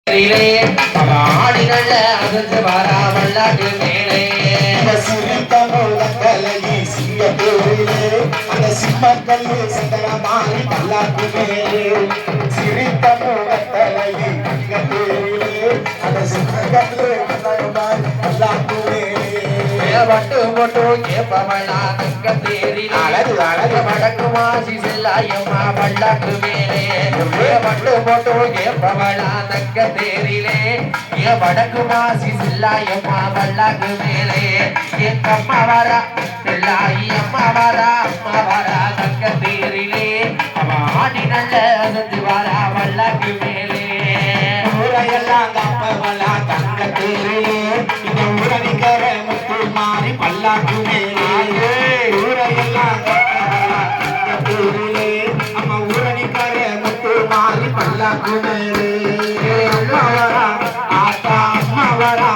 ஆடி நல்ல அகன்று வாரா வல்லாட்டு மேலே சிங்கப்பூரிலே அந்த சிம்மக்கல்லு சந்தனமாய் பல்லாக்கு மேலே சிரித்த மூலத்தலையை சிங்கப்பூரிலே அந்த சிம்மக்கல்லு சந்தனமாய் பல்லாக்கு மேலே வட்டு போட்டு கேப்பவளா தங்க தேரிலே அழகு வடக்குமாசி செல்லாயம்மா பல்லாக்கு மேலே வட்டு போட்டு கேப்பவளா தங்க தேரிலே வடக்குமாசி செல்லாயம்மா பல்லாக்கு மேலே என் அம்மா வரா செல்லாயி அம்மா வரா தங்க தேரிலே ஆடி நல்ல செஞ்சு வாரா பல்லாக்கு மேலே ஊரையெல்லாம் தப்பவளா தங்க தேரிலே இந்த ஊரணிக்கிற முத்து மாறி பல்லாக்கு மேலே ஊரையெல்லாம் தப்பவளா தங்க தேரிலே அம்மா ஊரணிக்கிற முத்து மாறி பல்லாக்கு மேலே அம்மா வரா ஆத்தா அம்மா வரா